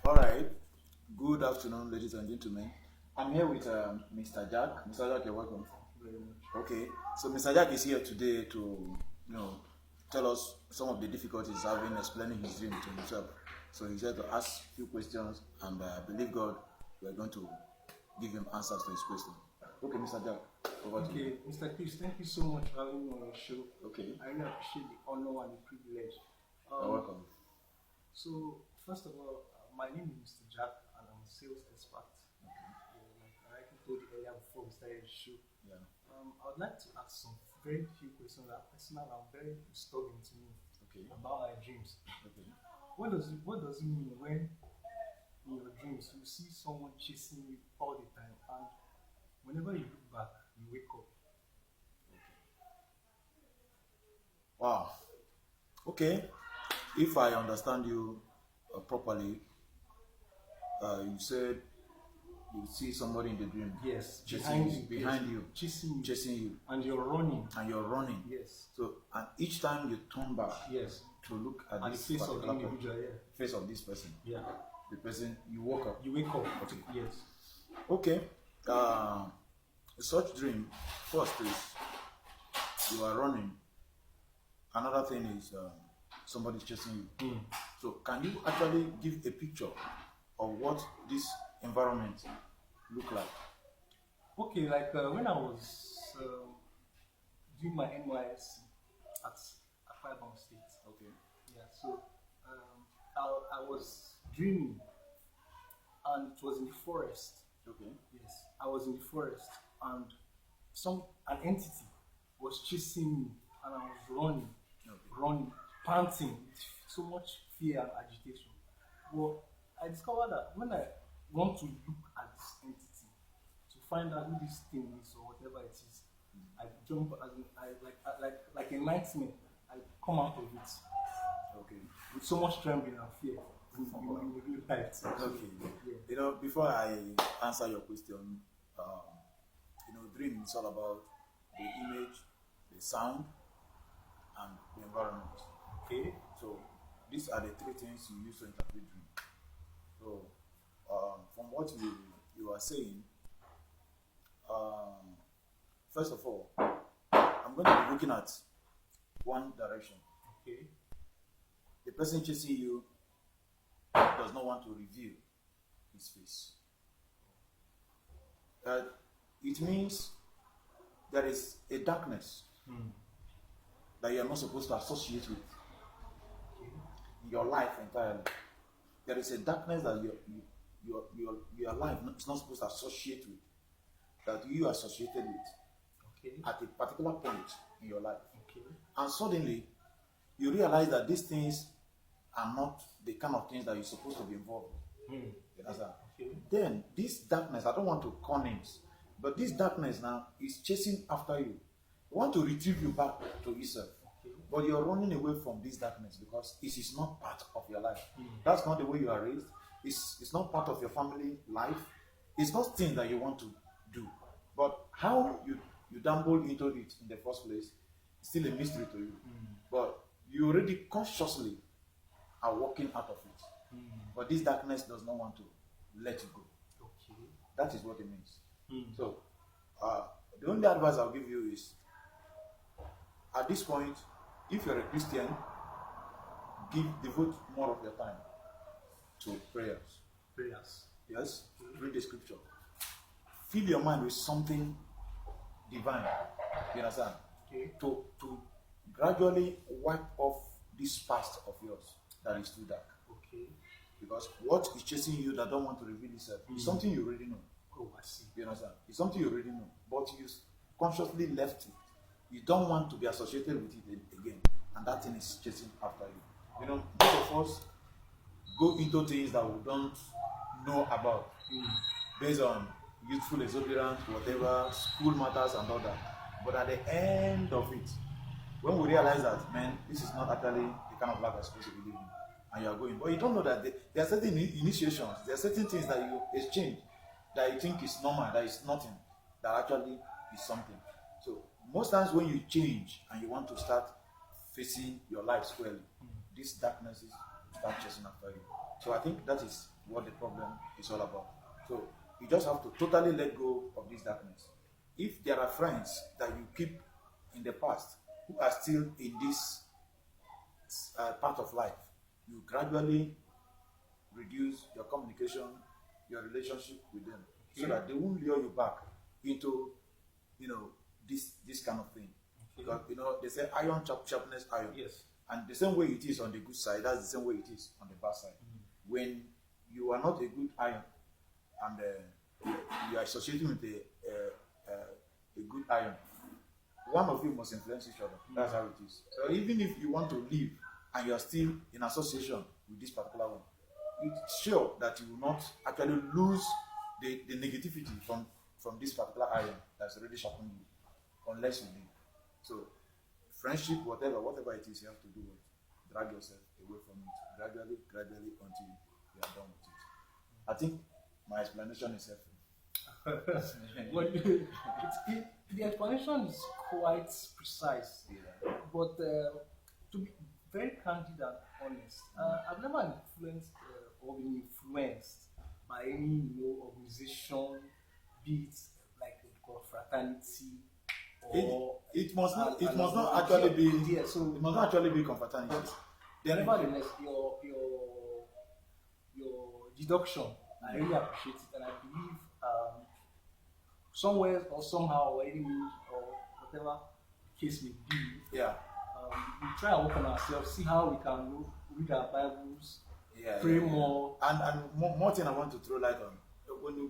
All right. Good afternoon, ladies and gentlemen. I'm here with Mr. Jack. Mr. Jack, you're welcome. Very much. Okay. So Mr. Jack is here today to, tell us some of the difficulties having explaining his dream to himself. So he's here to ask a few questions, and I believe God, we are going to give him answers to his questions. Okay, Mr. Jack, over to you. Okay, Mr. Chris, thank you so much for having me on your show. Okay. I really appreciate the honor and the privilege. You're welcome. So, first of all, my name is Mr. Jack, and I'm a sales expert. Like I told you earlier before we started the show. Yeah. I would like to ask some very few questions that are personal and very disturbing to me Okay. about my dreams. Okay. What does it mean when in your dreams you see someone chasing you all the time, and whenever you look back, you wake up? Wow. Okay. If I understand you properly, you said you see somebody in the dream. Yes, chasing behind you, yes, chasing you, and you're running. you're running. Yes, So, and each time you turn back yes, to look at and the this face of the particular individual. Yeah, face of this person, yeah. the person you woke up. You wake up. Okay. Yes. Okay. Such dream, first is you are running. Another thing is somebody's chasing you. So, can you actually give a picture of what this environment look like? Okay, like when I was doing my NYSC at Akwa Ibom State. Okay. Yeah, so I was dreaming, and it was in the forest. Okay. Yes, I was in the forest, and an entity was chasing me, and I was running, running, panting, with so much fear and agitation. But I discovered that when I want to look at this entity to find out who this thing is or whatever it is, I jump as in, like a nightmare. I come out of it Okay. with so much trembling and fear. In the real life. Okay. Yeah. Before I answer your question, dream is all about the image, the sound, and the environment. Okay. So these are the three things you use to interpret dream. So from what you are saying, first of all, I'm going to be looking at one direction. Okay. The person chasing you does not want to reveal his face. It means there is a darkness that you are not supposed to associate with in your life entirely. There is a darkness that your life is not supposed to associate with, that you are associated with Okay. at a particular point in your life. Okay. And suddenly, you realize that these things are not the kind of things that you're supposed to be involved in. You understand? Okay. Then, this darkness, I don't want to call names, but this darkness now is chasing after you. It want to retrieve you back to yourself. Okay. But you're running away from this darkness because it is not part of your life. That's not the way you are raised. It's not part of your family life. It's not things that you want to do. But how you dabble into it in the first place is still a mystery to you. But you already consciously are walking out of it. But this darkness does not want to let you go. Okay. That is what it means. So, the only advice I'll give you is, at this point, if you're a Christian, devote more of your time to prayers. Prayers. Yes, read the scripture. Fill your mind with something divine. You understand? Okay. To gradually wipe off this past of yours that is too dark. Okay. Because what is chasing you that don't want to reveal itself is something you already know. Oh, I see. You understand? It's something you already know, but you consciously left it. You don't want to be associated with it again, and that thing is chasing after you. Most of us go into things that we don't know about, based on youthful exuberance, whatever, school matters and all that. But at the end of it, when we realize that, man, this is not actually the kind of life I'm supposed to be living, and you are going, but you don't know that there are certain initiations, there are certain things that you exchange that you think is normal, that is nothing, that actually is something. So most times when you change and you want to start facing your life squarely, these darknesses start chasing after you. So I think that is what the problem is all about. So you just have to totally let go of this darkness. If there are friends that you keep in the past who are still in this part of life, you gradually reduce your communication, your relationship with them, so that they won't lure you back into, this kind of thing. Because they say iron sharpness iron. Yes. And the same way it is on the good side, that's the same way it is on the bad side. When you are not a good iron and you are associating with a good iron, one of you must influence each other. That's how it is. So even if you want to leave and you are still in association with this particular one, it's sure that you will not actually lose the negativity from this particular iron that's already sharpened you, unless you leave. So friendship, whatever it is, you have to do it. Drag yourself away from it gradually until you are done with it. I think my explanation is helpful. Well, the explanation is quite precise, but to be very candid and honest, I've never influenced or been influenced by any organization, be it like a confraternity or it must not actually be yeah, so it must not actually be confraternity. Nevertheless, your deduction, I really appreciate it, and I believe somewhere or somehow or any way or whatever the case may be, we try and work on ourselves, see how we can read our Bibles, pray more. And more thing I want to throw light on.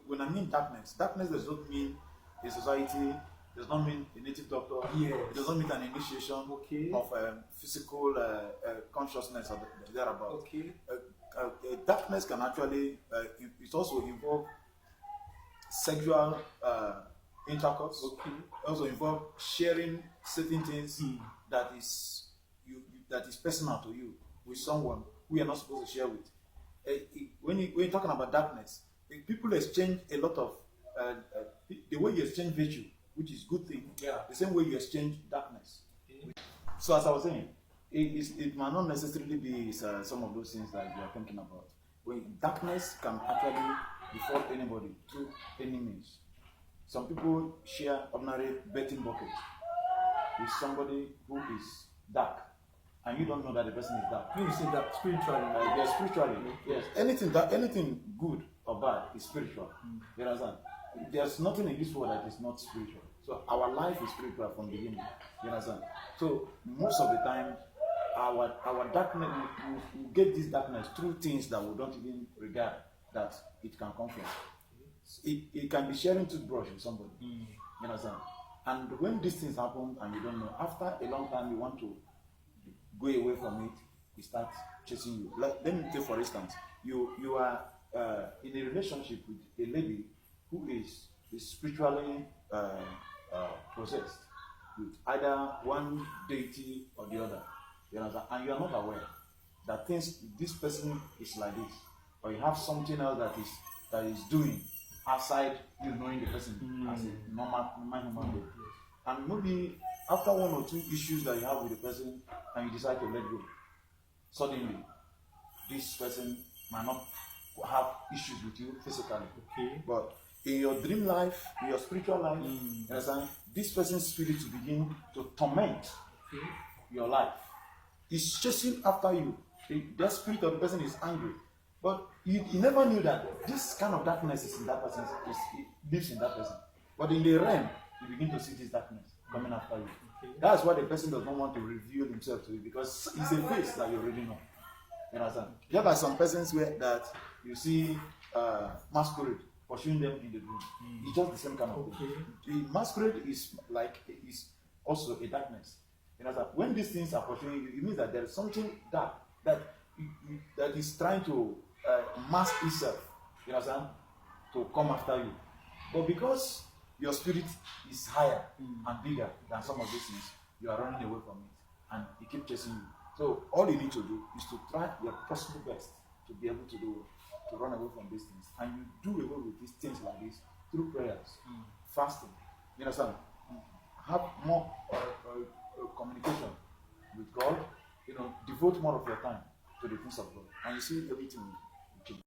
When I mean darkness does not mean a society, does not mean a native doctor. It does not mean an initiation of physical consciousness or thereabout. Darkness can actually, it also involve sexual intercourse. Also involve sharing certain things that is personal to you with someone who you are not supposed to share with. When you're talking about darkness, people exchange a lot of the way you exchange virtue, which is good thing, the same way you exchange darkness. So as I was saying, it might not necessarily be some of those things that you are thinking about. When darkness can actually befall anybody through any means. Some people share ordinary betting bucket with somebody who is dark, and you don't know that the person is dark. You say that spiritually. Yes, spiritually. Yes. Anything good or bad is spiritual. You understand? There's nothing in this world that is not spiritual. So our life is spiritual from the beginning. You understand? So most of the time, our darkness, we get this darkness through things that we don't even regard that it can come from. It can be sharing toothbrush with somebody. You understand? And when these things happen and you don't know, after a long time you want to go away from it, it starts chasing you. Let me take for instance, you are in a relationship with a lady who is spiritually possessed with either one deity or the other. You understand? And you are not aware that this person is like this, or you have something else that is doing outside you knowing the person as a normal human being. And maybe after one or two issues that you have with the person and you decide to let go, suddenly this person might not have issues with you physically. But in your dream life, in your spiritual life, you understand, this person's spirit will begin to torment your life. It's chasing after you. The spirit of the person is angry. But you never knew that this kind of darkness is in that person, it lives in that person. But in the realm, you begin to see this darkness coming after you. That's why the person does not want to reveal himself to you, because it's a face that you already know. You understand? There are some persons where that you see masquerade pursuing them in the room. It's just the same kind of thing. The masquerade is also a darkness. You know, that when these things are pursuing you, it means that there is something dark that is trying to mask itself, you understand, to come after you. But because your spirit is higher and bigger than some of these things, you are running away from it, and it keeps chasing you. So all you need to do is to try your possible best to be able to run away from these things, and you do away with these things like this through prayers, fasting. You understand? Have more communication with God. You know, devote more of your time to the things of God, and you see everything